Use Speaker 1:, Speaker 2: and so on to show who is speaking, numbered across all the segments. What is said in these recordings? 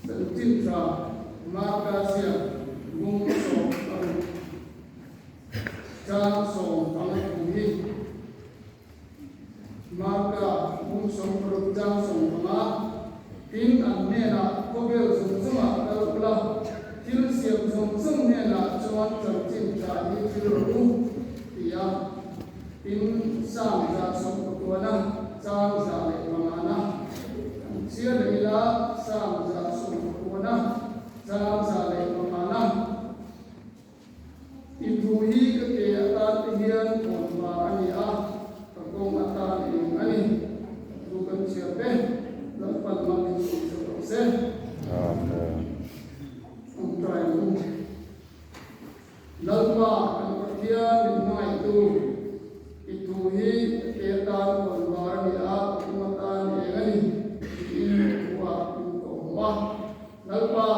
Speaker 1: tận tin ra Markasia ngung song trang song tăng hi Marka ngung song pro trang song ma tin an ne na ko bel song suma kal kula til siam song song ne na chuan chang chin ta hi til ru tia tin sang ra song ko na sang za le ma na sia le la sang za song ko na sang za le ma na ibu hi ke ke ata tihian on ma ani a kong ata ni ani tu kan sia pe lapan ma ni se amen om trai mu lalwa kan pathia ni mai tu itu hi ke ata on ma ani a mata ni ani in wa ko wa lalwa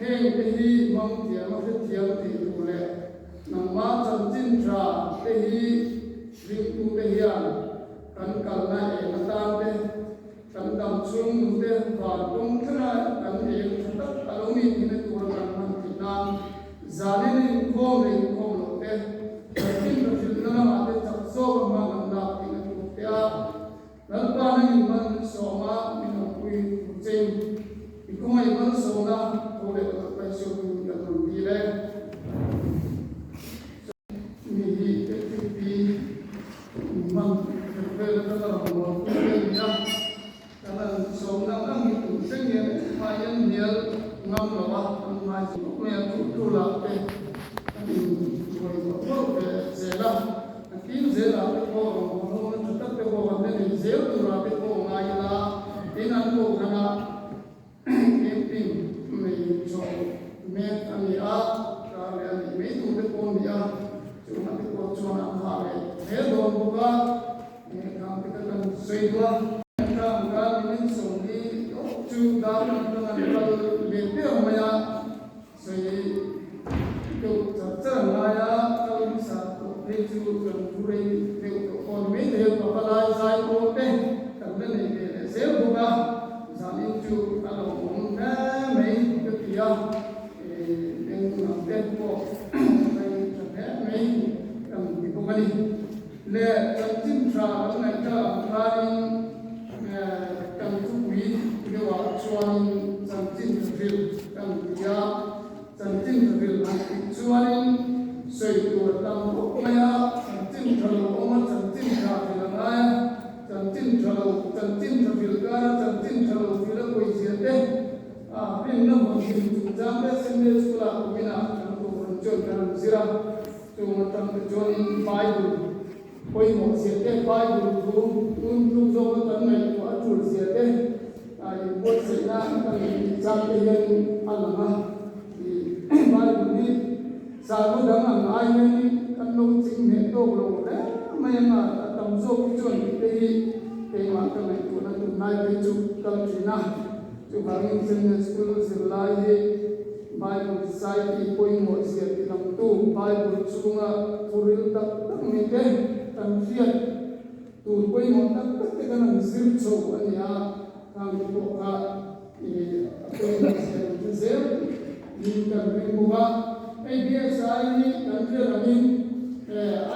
Speaker 1: heng te hi mong tia ma se tia ti tu le nang ma chan chin tra te hi ring tu te hian kan kal na e mata te kan dam chung nu te va tung thana kan e tak alomi ni ne tu kan man ti na zane ni khom le khom lo te tin ro fil na ma te chak so ma man da ti ne tu te a dal pa na ni man so ma ni no pui chen i ko mai man so na ko le pa so ni ka tu ti le mi hi te pi man ke le ka la mo ke ni ya kana so na ka mi tu se ni ma yan nial ngam lo wa ma ji ko ya tu la pe ni ko ko pe se la ki se la ko mo na ta pe ko wa ne se tu ra pe ko ma ya la in an ko kana camping me so me ani a ka le ani me tu pe ko ni a chu na pe ko chu na ha le he do ko ka me ka pe ka kan sei do ka ka min so ni chu da na ka na le pe ma ya sei to cha cha na ya ka mi sa to pe chu ka pu re pe ko on me de ko pa la sai ko pe ka le ne pe se ko ka sa ni chu a lo mo na me ke ti ya e na pe ko me kam ki ko ni le chang chin tra na ka khai kam tu wi ke wa chuan chang chin vil kam ya chang chin vil na chuan soi tu tam ko ma ya chang chin thalo ma chang chin tra vil na ya chang chin vil ka chang chin thalo vil ko sia te a pin na mo ki tu jam pe sem de skula ko bina kan ko chon kan zira tu ma tam ko join bible koi mo sia te bible tu zo tan nai ko atul sia te ai bot se na kan jam te yen alama ki bible ni sa ko dang ang ai ni kan lo ching ne to lo le mai ma tam zo chon te hi te ma kan nai ko na tu nai pe chu kan china chu bang in school se lai hi Bible society koi mo sia ti lam tu Bible chunga puril tak tak mi te tan fiat tu koi mo tak tak te kan zir cho ania kang ko ka e koi mo sia ti zer ni kan ri mo ba ABSI ni kan ri ani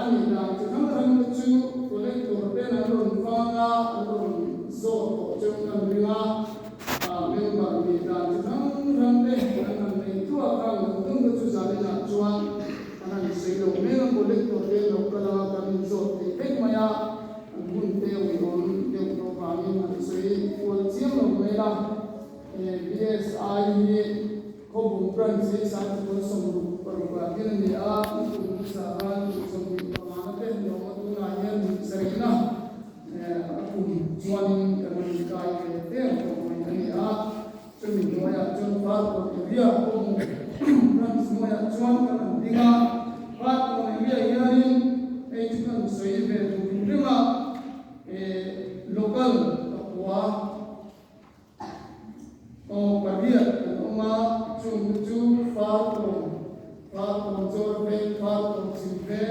Speaker 1: ani na chu kan ran chu collector te na ron fa na ron zo ko chu kan ri ma member ni da chu kan ran te kan nei tu a kan tung ko chu za le na chuan kan sei lo me ko collector te lo kala kan zo te pek ma ya mun te wi on de ko ka ni na sei ko chiam lo me la BSI ni ko bum pran sei sa ko som ru par ba kin ni a tu sa ran som ru pa ma te no ma tu na yan sei na aku chuan kan ni kai te ko ni a chu mi no ya chu fa ko ria ko mu ran mo ya chuan kan dinga fa ko ni ria yan e chu kan sei ve tu rima local wa o paria o ma chu fa ko chor ve fa ko simve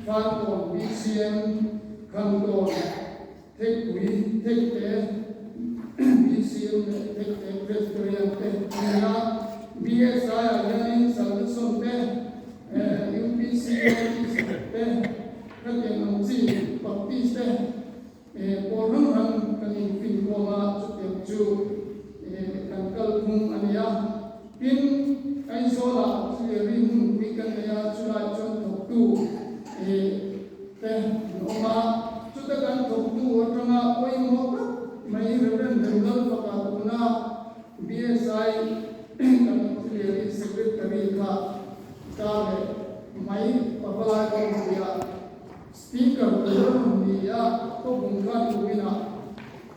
Speaker 1: fa ko BCM kan to thek wi thek te PCM Presbyterian Area BSI Learning Solution UPCO các em học sinh Baptist por hang kan fin koma chu kan kal khung ania pin ai sola ri hun mi kan ya chulai chon thok tu te noma chu ta kan thok tu atanga koi mo mai reverend dengal pakatuna BSI kan ri secretary ka ta mai papala ko dia speaker dia to bungkan kubina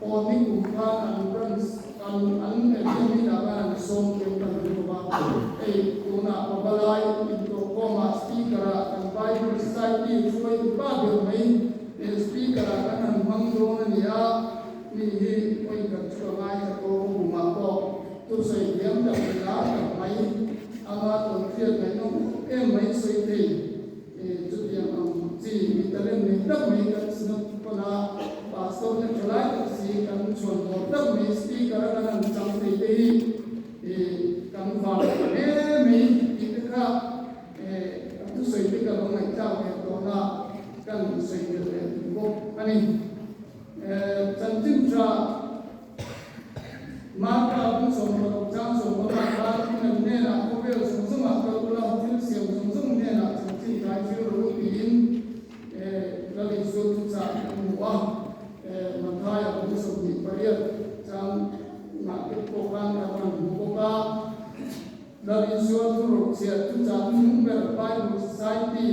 Speaker 1: oni bungkan an ini dalam som kita berubah kuna pabalai itu koma speaker dan Bible Society suai bagai main speaker akan menggunakan dia ni koi kerja atau rumah ko tu saya diam dan berada main amat terkait dengan main suai itu yang si mitalen ni tak main kat senap pada pastor yang celai si kan cuan tak main speaker kan sampai kan faham main itu kan itu suai kalau nak tahu itu kan suai itu ani cantik maka pun semua orang semua orang yang nena kau semua kalau orang siam semua nena cantik kaya rutin dari suatu saat muah mantai aku sebut periat jam nak kepokan kapan buka dari suatu rusia tu jam Bible Society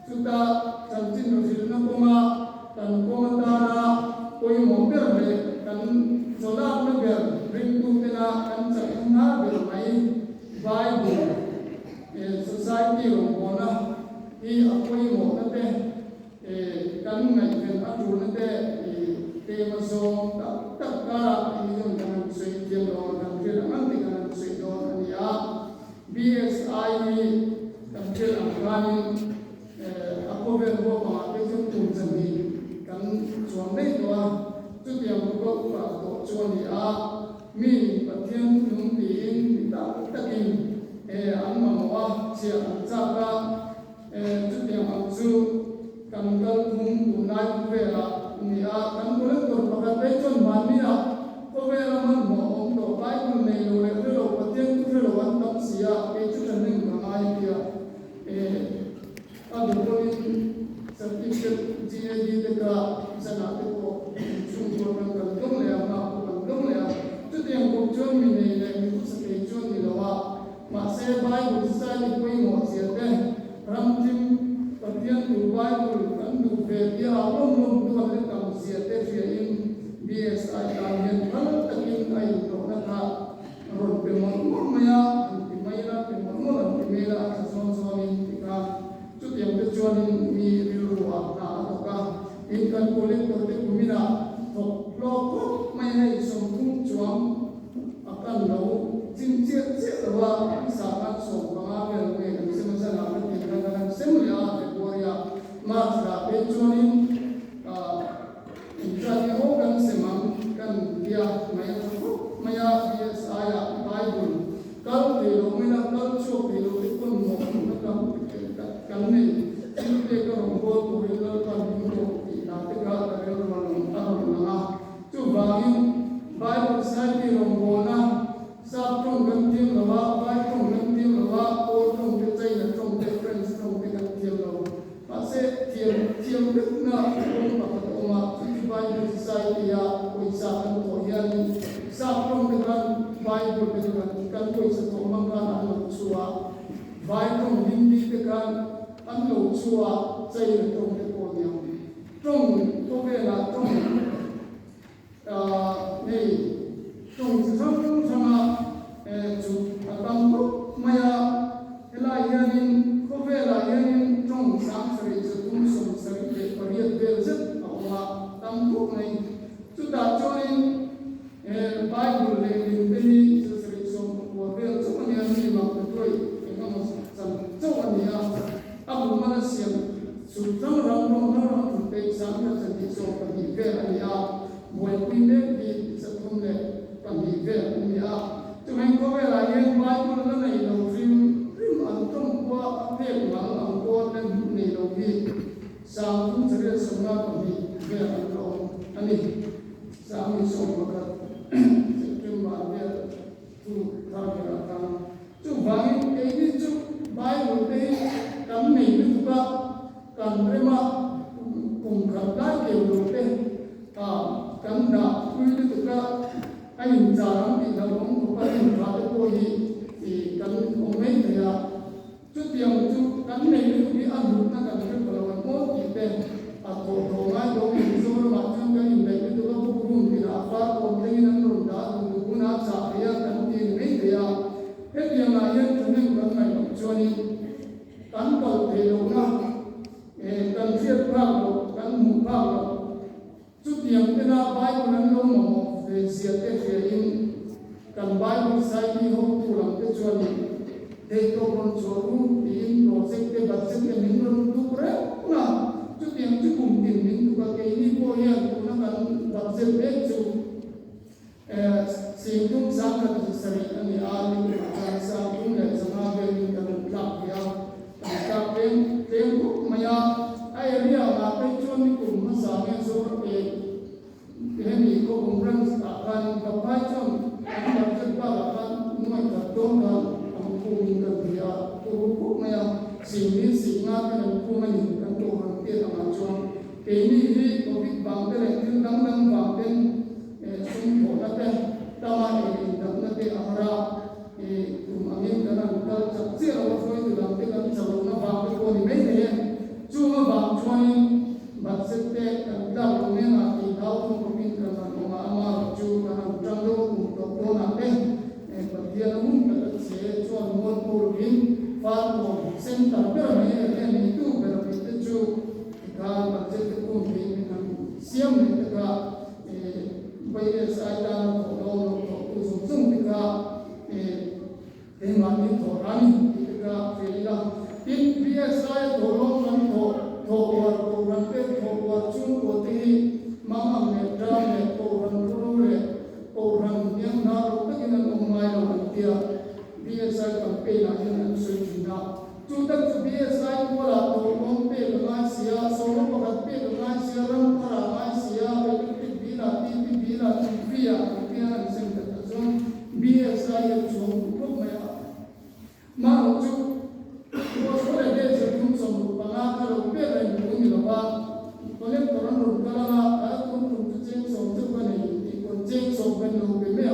Speaker 1: sudah cantik rutin nama dan komentara koi mobil dan solar mobil rindu kena kan cakap bermain Bible Society rombona i aku mau nete kan ngai aku nete tema song tak kara ini jangan sesuai dia orang kan nanti kan sesuai orang ya BSI kan dia akan aku berbuat itu tunjangan kan suami tua tu yang berbuat untuk suami mi patian nungtiin kita takin anmawah siapa siapa tu yang aku kangal hum tunai kuera nia kangulan berpakat becon mania kuera man mohong do Bible nei lo patian tu lo wantam sia itu tening ramai dia ada poin sertifikat GAD dekat sana tu sungguh kan kau le apa kau le tu yang kau jual mini le itu seperti jual ni lawa masih Bible Society kau mau siapa ramtim patian tu Bible kan tu dia awam tu ada kamu siapa dia BSI kalian kalau takin ayu tu nak rot pemon maya pemailah pemon pemailah sesuatu kita tu yang kecuali mi biru apa ataukah ikan kulit kulit kumina loko mai hai sompung cuam akan lau cincin lewa sangat sompang apa yang semasa nak kita semula Victoria masa pecuanin jadi orang semang kan dia maya dia saya Bible kalau dia mina kalau cok dia itu mau kan ni itu kalau buat boleh kan itu nanti kalau ada orang bagi Bible Society rombona sabtong gantim lawa baitong gantim lawa ortong kecai na tong difference tong gantim lawa pase tiam na tong pakatoma Bible Society ya kuisakan koyan sabtong dengan Bible dengan kan kuisa tomang kan anu suwa baitong hindi dengan anu suwa cai na tong deponya tong tobela tong ni trong sama tu atam maya elai yanin kovela yanin trong samsari setum samsari ke pariat belzet awak tampu ni sudah join Bible le bini sesri som wabel som ni ani mak betul engkau sam som ni abu manasiam sultan ramon te samnya sedi som pagi ke ani buat pindah di setum le kami dia kalau ani sami sobat cuma dia tu kalau kan tu bang ini tu Bible ni kami juga kan terima kumkartai keluar kan dah itu juga ayin jarang di dalam kuparin kata koi kan omei dia tu yang tu kan ni itu diambil nak kan kalau mau kita atau doa doa itu macam kan ini itu kan burung di apa orang yang nonda guna cahaya kan ini dia yang lain tu ni bukan macam ni kan kalau telurna kan siapa kan muka tu yang kita baik dengan lomo siapa yang kan baik saya ni hok pulang kecuali itu pun suatu in project ke budget ke minggu tu kurang na tu yang cukup minggu ka ke ini boleh guna kan budget becu singgung sangat sering ni ahli bahasa pun dan sebagai kan lak ya tapi tengok maya area apa cuci kum masalah so ini ko umran akan kapacam budget akan mulai tertolong kumingan dia kuku maya sini singa kan kumani kan to hanti amachuan kini hi topik bangte le dang bangten sum thonate tama e damnate amara tumangin kana utar chapche awasoi damte kan chalona bangte ko ni mai ne chuma bangchuan batsete kan da lone na ti dau ko kumin kan ma ama chu kana utangdo to na te dia namun se chuan mon purgin far mo center per me itu berarti itu ka budget ko ni kan siam ni ka bayar saya to to sum ka mani to rani ka felila in PSI to kan to war ko ran pe to war chung ko ti mama me tra me ko ran ru le ko ran yang na ro ta kin no mai lo dia BSI campaign ayan sujina tutak BSI ko la to on pe ma sia so no pa pe ma sia ram para ma sia bila via via sen ta zon BSI ya chung ko ma ro chu ko so le de se tum so pa na ka ro pe la ni ni lo ba ko le ko ran ro ka la a ko tu chen so tu ba ni ko chen so ba no pe me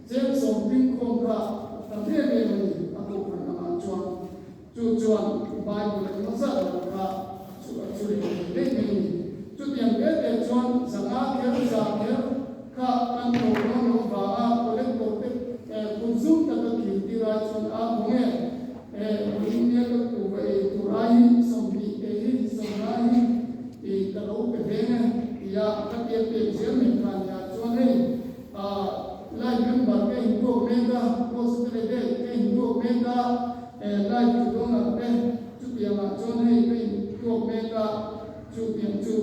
Speaker 1: chen so bin ko ka tapi ni aku pernah cuan Bible masa ada sudah ini tu yang dia cuan sangat ker ka kan orang bawa boleh boleh konsum tak kira cuan abunge ini tu turai sambil ini sampai kalau bedanya ya kan dia pensiun mereka cuan ni lai member ke Hindu mega hospital de ke Hindu mega lai tu dona pe tu yang macam ni ke Hindu mega tu yang tu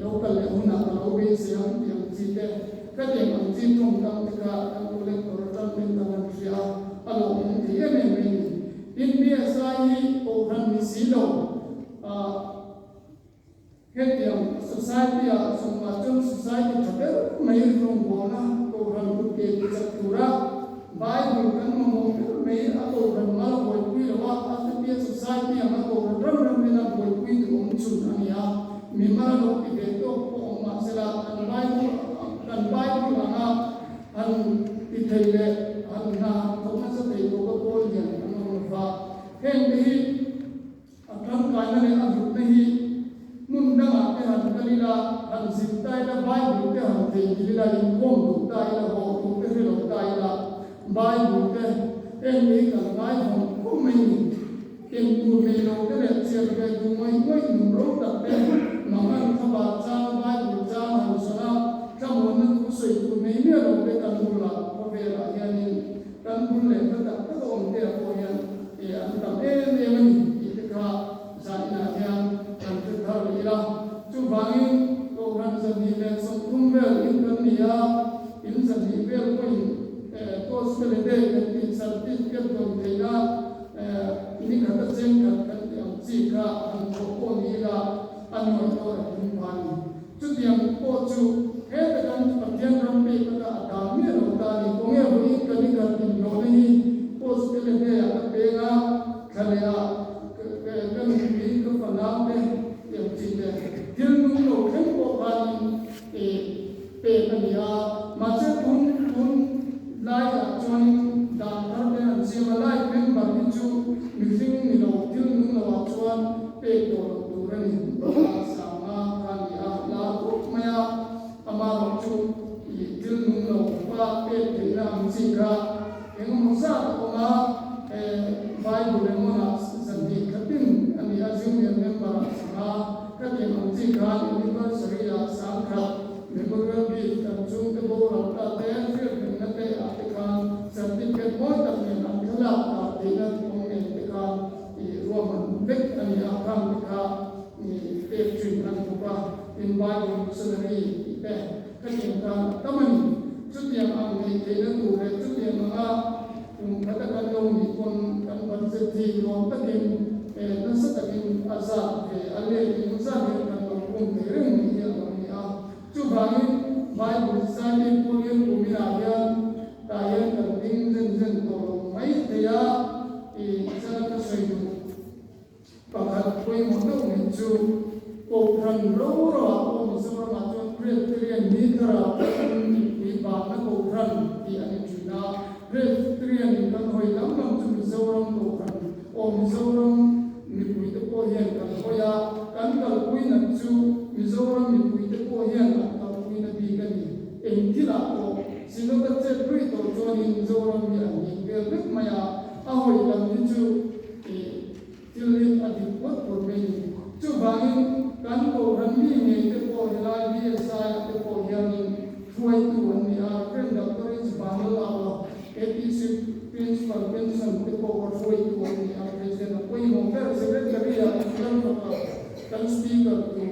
Speaker 1: local le huna kalau be siang yang cite ke yang macam tu kan kita kan boleh korban dengan dia kalau dia memang in biasa ini orang misilo yang society ya semacam society tapi mai rombona orang bukan cakura Bible kan ngomong mai atau orang malah buat kui lewat atau dia society yang orang ram mina buat kui itu muncul ya memang lo itu masalah kan Bible mana an itile an na thoma sa te ko bol ya an fa hendi akan kana ne adut nahi munda ate han kalila han sintai la Bible te han te gilila in kom du tai la ho tu te lo tai la Bible te hendi kan ngai hom ko mai ni em tu me lo te le cher ga du mai num ro ta te mangan thaba cha Bible cha han sana kamon na ku soi tu me ne lo te kan du la ko ve la ya ni kan du le ta ta ko on te ko ya an ta e ni te ka sa ina ya kan te thar ila tu bangin ko ran sa ni le so tum ve in kan ni ya in sa ni ve ko in ko spele de in certificate ko te na ini kata chen kan yang ji ka an ko ni la anh nói tôi là những bạn chút điểm cô chú hết tất cả những phần tiền làm việc tất cả đảm nhiệm đầu ta thì có nghĩa với cái này cái tình nó này cô chú cái này là cái bên cái này là cái mình cái phần nào đây điểm chỉ để thiên nung đầu thêm bộ phận thì về cái này mà sẽ cũng lại là cho nên đàn thân để làm gì mà lại bên bản thân chú mình sinh mình đầu thiên nung đầu cho về tổ tổ ra mình sáng cái này là cũng maya ama chú thiên nung đầu và về thì làm gì ra cái ngôn ngữ của mà Bible để mà dân đi cái tin anh ấy dùng những cái mà cái gì mà chỉ ra những cái sự là sáng tạo mình có thể bị tập trung cái bộ làm ta thế việc mình nó thế ở cái kan dân đi cái mỗi tập mình làm cái là thì nó cũng mình cái kan thì rùa mình biết anh ấy làm cái kan thì việc truyền năng của ta in Bible sự này cái gì mà tâm mình chút tiền ăn thì nó đủ để chút tiền mà katakan yung ipon kan konsepsi yung takin nasa takin asa ale yung sabi kan kung kairing niya niya chubangin Bible study po yung uminayan tayo kan din to may kaya sana ka sa iyo pagkat ko'y mo na medyo program loro ako mismo maton Presbyterian nitra iba na program di anjuna Presbyterian kan hoy lam tu mizoram to kan o mizoram ni pui te po hian kan hoya kan kal pui na chu mizoram ni pui te po hian kan kal pui na bi kan ni engila o sino ta che pui to cho ni mizoram ni an ni ke bek maya a hoy lam ni chu tilin adi pot por me ni chu bangin kan ko ran mi nge te po hilai bi sa te po hian ni thuai tu an ni a friend doctor is bangal awa APC principal pension te po ko thuai tu an ni a president ko mo per secretary a kan speaker tu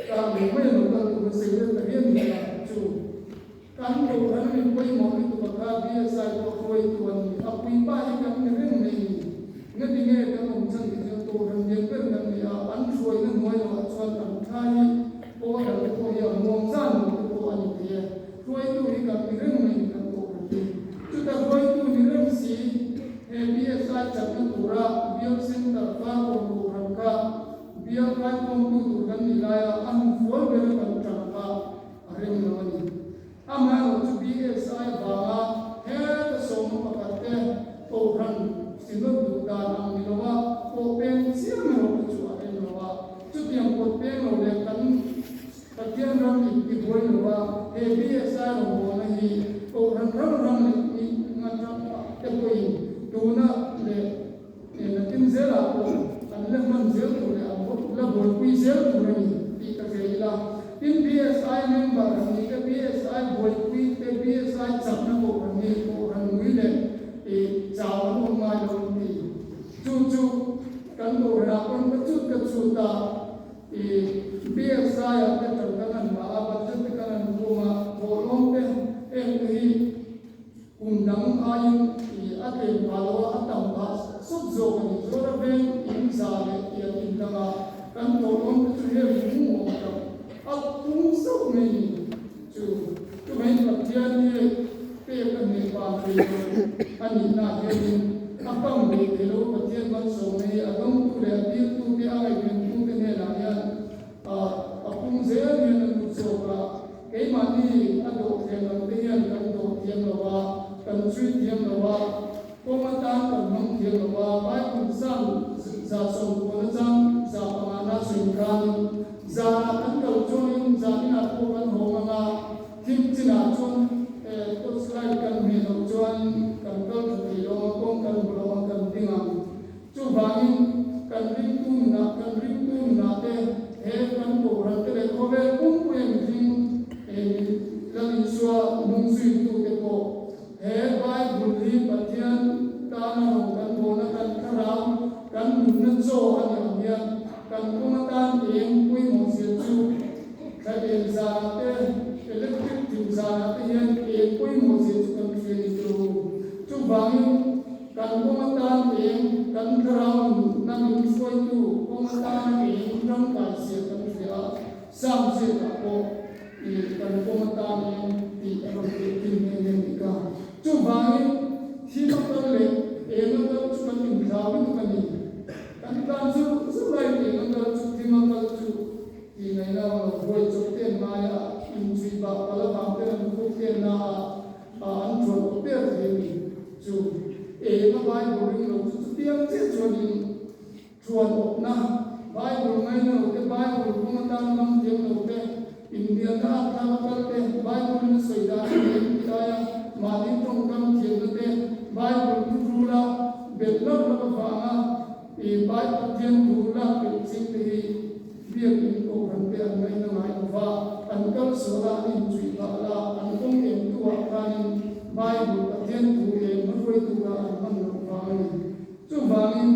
Speaker 1: ka me me no ka tu secretary ni a chu kan ko ran mi ko mo ni tu ka bi sa ko thuai tu an ni a pui pa hi kan ni ren nei nga ti nge ka mo chan ti to ran yen per kan ni a an thuai na moi no chuan kan thai ko da ko ya mong san ko an ni ye thuai tu hi kan ni ren nei kan ko tu ta thuai tu ni ren si BSI chak na tura biak sin ta fa ko ko ran ka biak kai ko tu kan ni la ya an fual be kan ta ka areng no ni ama tu BSI ba he ta som pa ka te ko ran sinod du da ang ni wa ko pen siam no chu areng no wa chu tiang ko pen no le kan patian ram ni boy no wa BSI no na hi ko ran ni ngan te ko tuna le na tin zela ko an le man zel ko le am la bol kui zel ko ni ti ka ke ila tin BSI member ni ke BSI bol kui te BSI chap na ko ni ko ran wi le chaw mo ma lo ni chu kan do ra kon ka chu ta BSI a te tan kan ma ba te kan ko ma ko long te hi undang ayin ate palo atam ba sub zo ni zora ben in zale ya in dama kan to on tu he mu mo ta al tum so me chu me pa tian ni pe kan ni pa ri ani na he ni apam ni de lo pa tian ban so me adom tu le ti tu ke ai ben tu ke ne la ya apum ze ni na tu so ka ke ma ni ado ke na de yan kan do tian lo wa kan chui tian lo wa ko ma ta kan mang tian lo wa bai kun sang za so ko na jang za pa ma na sin kan za kan kal choi za ni na ko kan ho ma ma kim china chon to slide kan mi lo chuan kan kal thi lo ko kan lo kan tinga chu bangin kan ring tu na te he kan ko ran te le ko ve kum ku em jing la ni swa nung sui tu te ko he bai bul li pathian ta na ho kan bo na kan kharam kan mun na zo an ya kan ko ma tan em pui mo se chu ka em za te electric tin za te yan em pui mo se chu kan fe ni chu bangin kan ko ma tan em kan kharam na mun soi tu ko ma tan em ram ka se kan fe kan komata ni di alam tin ni ka chu bangi si no kan le e no kan chu kan ni jawi no kan ni kan chu lai ni no kan chu ti ma kan chu ti nai na no boy chu te ma ya in chi ba pala ba te na ku te na an chu te ni chu e ma bai bo ring no chu tiang che chu ni chuan op na Bible ngay no ke Bible kuma tan nam tiang no ke India na ta kal te Bible na saida ni kaya ma din tong kam tiang no te Bible ku rula bet na na ba nga e Bible tiang rula ke sing te biak ni ko kan te ngay na ngai va an kal so la ni chui ba la an kong em tu wa ka ni Bible ka tiang tu e ma roi tu ga an man no va ni chu va ni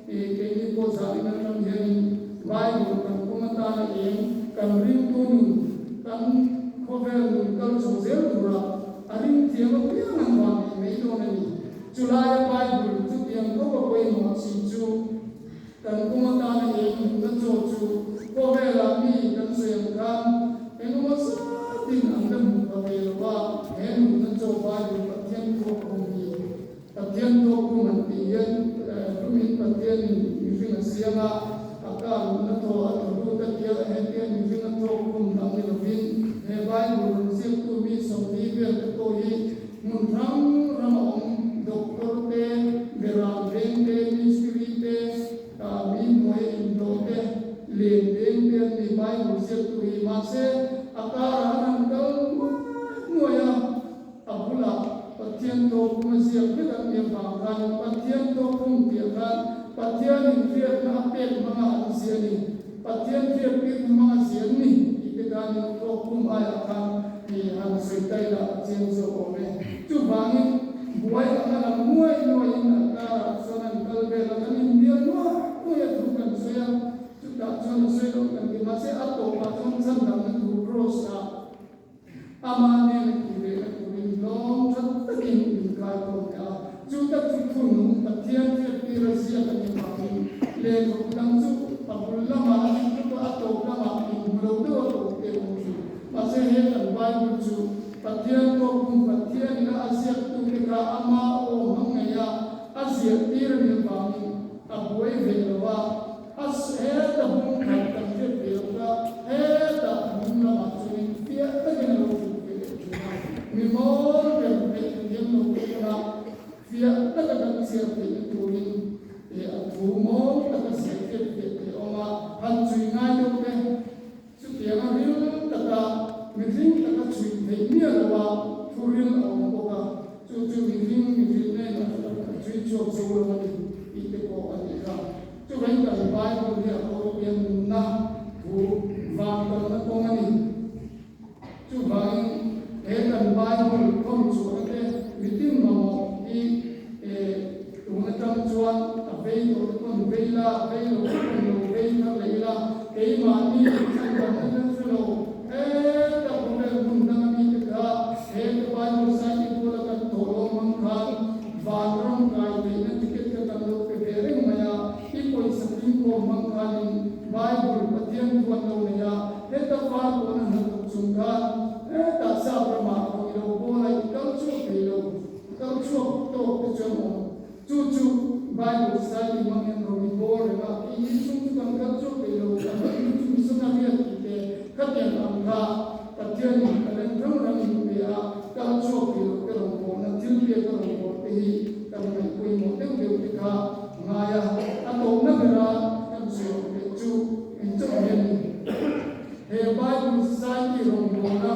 Speaker 1: e ke ni ko sa ni na nam hian Bible kan kumata na em kan ring tu ni kan cover ni kan so zel tu ra aring tiang ko piang an wa ni me do na ni Julai Bible tu tiang ko ko koi mo si chu kan kumata na em kan so chu cover la mi kan so yang kan en mo sa tin an dam ko ve wa en kan so Bible ka tiang ko ko ni ka tiang ko ko man ti yen min ka tiang ni fi na siama akan na to at ru ta kia he ke ni fi na to kum dam ni vin he Bible sip tu mi so ni ve to hi mun ram ram om doctor te vera ben te ministry te mi moi indo te le den te ni Bible sip tu hi ma se akara nan kal moya abula patien to kum siap ke kan ni ba kan patien to kum ti kan Patian in fiat na apel mga siani. Patian fiat pit mga siani. Itigan yung prokum ay akan ni ang sritay na patian so ome. Tubangin buhay ang alam muay noy na sonan kalbe na kanin diyan mo. Kuya tukan soya. Tukan soya soya kan kimase ato patong sandang na cross na. Amane na kire na kurin long sa takin kato ka. Juta tutun patian fiat pirasiya kan le ko dang su pabul lama itu atau lama mulo do ke musu mase he kan Bible chu patian ko kum patian na asia tu ke ka ama o mangaya asia tir ni bami aboi velwa as he ta bum kan ta ke velwa he ta bum lama chu ni pia ta ke no ke mi mol ke ke no ke na pia ta ka ta sia ke tu ni Tumo kata sekit ke oma han cui ngai do ke su tiang aril kata mithing kata cui thei ni lawa thuril om ko ka chu mithing ne na kata cui chok so lo ni ite ko ani ka chu bai ka Bible ni ko yen na thu van ka na ko ngani chu bai he kan Bible kom chu ke mithing mo i tuna tam chuan vei lo kon vei la vei lo kon lo vei na lei la ei ma ni san dam na su lo e ta ko me mun na mi ka he to ba no sa ni ko la ka to lo man kha va rom kai vei na tiket ka tam lo pe re ma ya i ko sa tin ko man kha ni Bible pathian tuan lo ne ya he ta fa ko na na chung ka e ta sa pra ma ko lo ko la ka chu pe lo ka chu to pe chu mo chu Bible study mangen romi bor na isung tu kan katso pelo kan isung sunga biya kite katyan angka patyan kalen rang rang biya katso pelo pero mo na tilbiya pero mo tehi kamay kui mo teu tika ngaya ato na bera kan so pechu incho yen he Bible study rom bona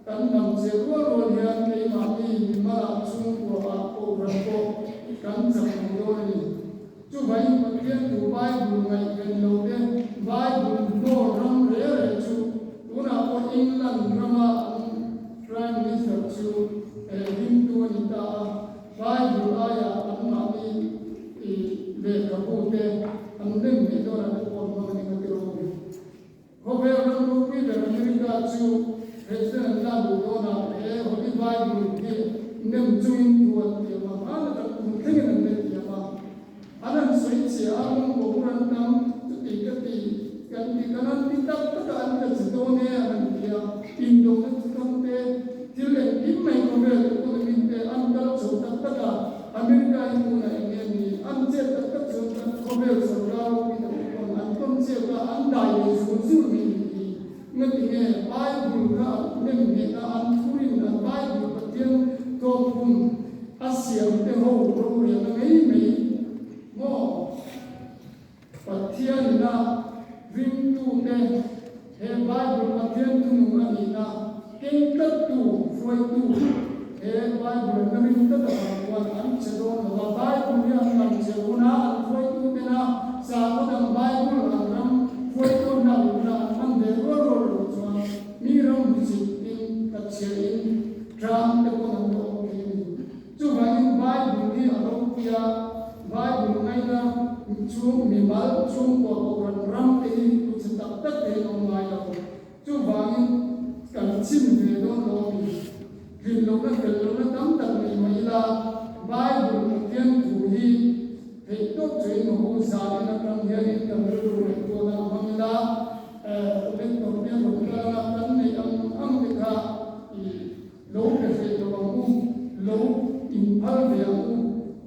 Speaker 1: kan nam se ro ro hian nei ma ni mara chung ko a ko ran ko kan sang do ni chu bai pathian tu Bible ngai ken lo de Bible no ram re re chu tuna ko England rama prime minister chu him tu ni ta Bible aya amma ni le ka ko te am nem me do ra ko ma ni ka ro ko be ram ru pi de America chu president la do na holy Bible ni nem chuin tu ti ma ala ta ku thing na anan soi che ang ko ran tam tu ti ka ti kan di kanan tindak tekan ke setone an dia Indo ke setone jile imai kobel ko minte antal sotak taka Amerika itu na ini ance tak sotak kobel sorau kita kon anton siapa andai susul mini ngetinge Bible ka nemme ka anturin na Bible patian topum asyam te ho ro ya ngai mai mo patian na ring tu ne he Bible patian tu ngai na tingkat tu foi tu he Bible na ring ta ta wan an chedon na Bible ya an chedona an foi tu te na sa ko dang Bible an ram foi tu na na an de ro ro ro chuan mi ram chi in ta che in tram te ko na do ke chu ba in Bible ni a ro pia Bible ngai na chu mi mal chu ko ran ram te ku chi tak tak te no mai lo chu ba in kan chin ve do lo mi rin lo na tam tak nei mai la Bible ko tian tu hi he to chui no ho sa na kam ya in kam ru ru ko na mang la ben to ne ro la na kan nei am te kha i lo ke se to bang u lo in phal ve u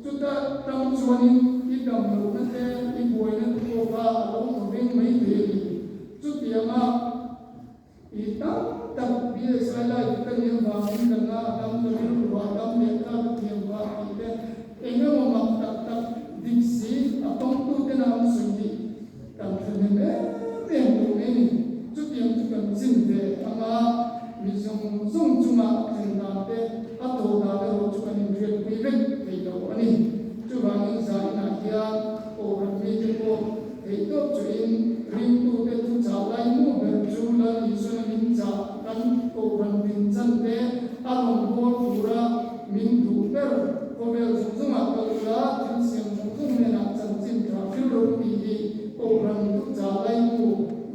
Speaker 1: chu ta tam chuan in dam lo na te i boi na ko ka lo to ben mai ve chu ti ma i ta tak bi sa la i kan ya ba in kan na dam to ru wa dam ne ka ti ba i te enga mo mak tak tak diksi atong tu te na sui kan thene me me tu me ni chu ti am chu kan sin ve ama mi song song chuma kan da te ato da de ro chu kan ri pi ve ve do ani chu ba ni sa na kia o ran mi te ko e to chu in ring tu te tu cha lai mu ber chu la ni su na min cha kan ko ran min chan te along ko pura min du ber ko ber chu chu ma ko la tin siam chu chu ne na chan chin ka fil ro pi hi ko ran tu cha lai mu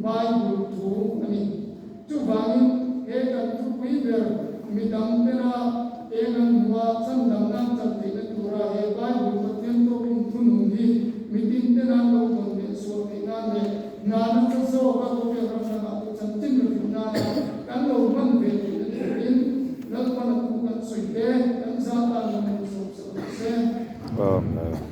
Speaker 1: bai bu tu ani chu ba ni he kan tu pi ber mi dam te na e ngan wa chan dam na chan te na tu ra he bai bu pathian to kum tu nu hi mi tin te na lo don ne so te na ne na na chu so ka ko ber ra na tu chan chin ro na kan lo man ve te in lal pa na tu kan soi te kan za ta na so se
Speaker 2: Amen.